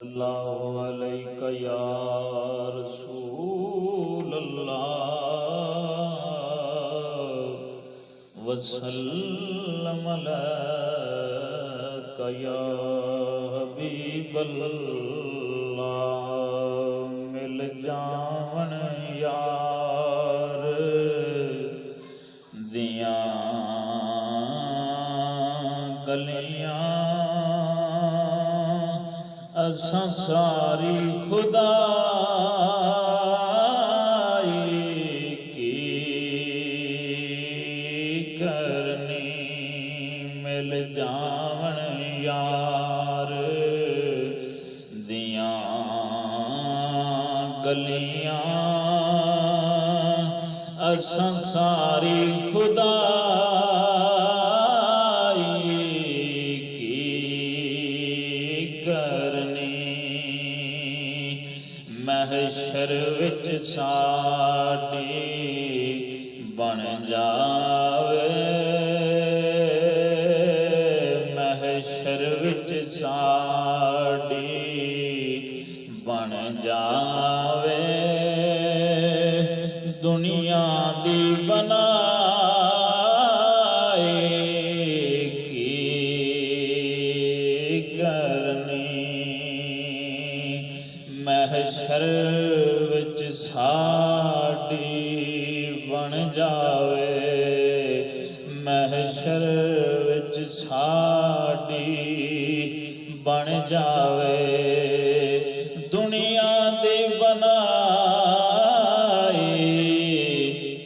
सल्लल्लाहु अलैका या रसूल अल्लाह वसल्लम अलैका या हबीब अल्लाह। मिल जावन यार दियां गलियां असां सारी खुदाई की करनी। मिल जावन यार दियां गलियां असां सारी खुदाई की करनी। महशर विच साडी बन जावे, महशर विच साडी बन जावे दुनिया दी बनाई की करनी। महशर विच साडी बन जावे, महशर विच साडी बन जावे दुनिया दी बनाई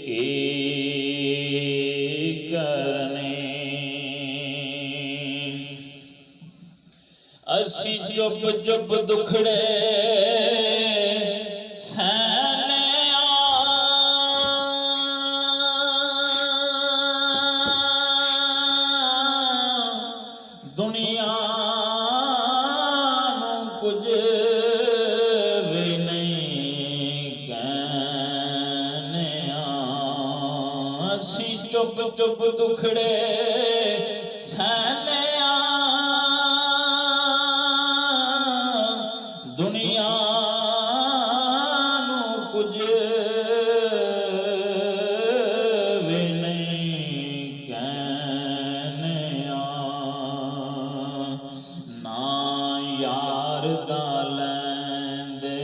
की करनी। असी चुप चुप दुखड़े दुनिया कुछ भी नहीं कहने। असी चुप चुप दुखड़े सहने दुनिया कुछ भी नहीं कहने। ना यार दा लैंदे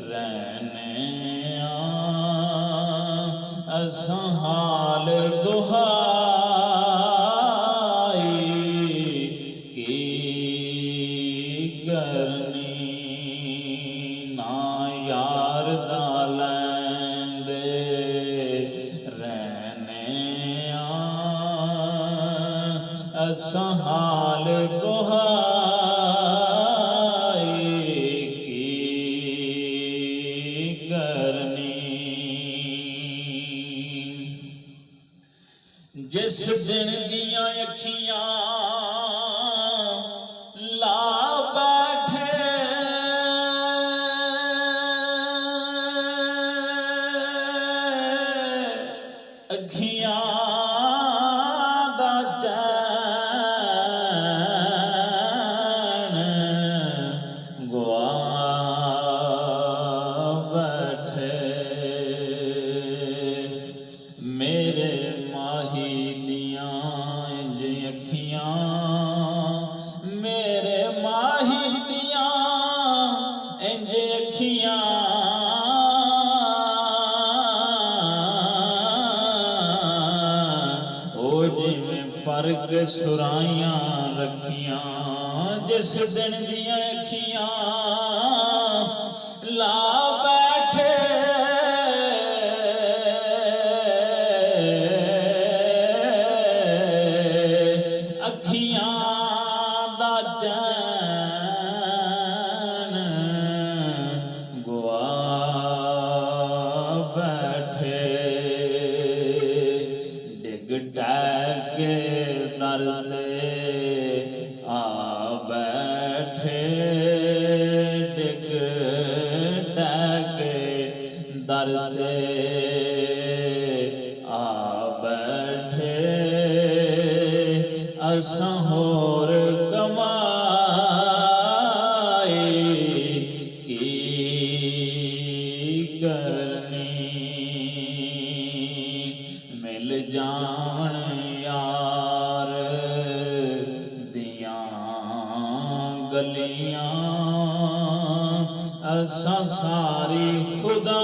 रहने असां हाल दुहाई की करनी। ना यार दा लैंदे रहने असां हाल दुहाई की करनी। जिस दिन दियां अखियां ला बैठे अखियां दा चैन गुआ बैठे। मेरे माही दियां इंज अखियां, मेरे माही दियां इंज अखियां ओ जिवें परग सुराइयां रखियां। जिस दिन दियां अखियां ला बैठे अखियां दा चैन गुआ बैठे। डिग टैके दर ते आ बैठे, डिग टैके दर ते आ बैठे असां होर कमाई ਜਾਵਣ ਯਾਰ ਦੀਆਂ ਗਲੀਆਂ ਅਸਾਂ ਸਾਰੀ ਖੁਦਾ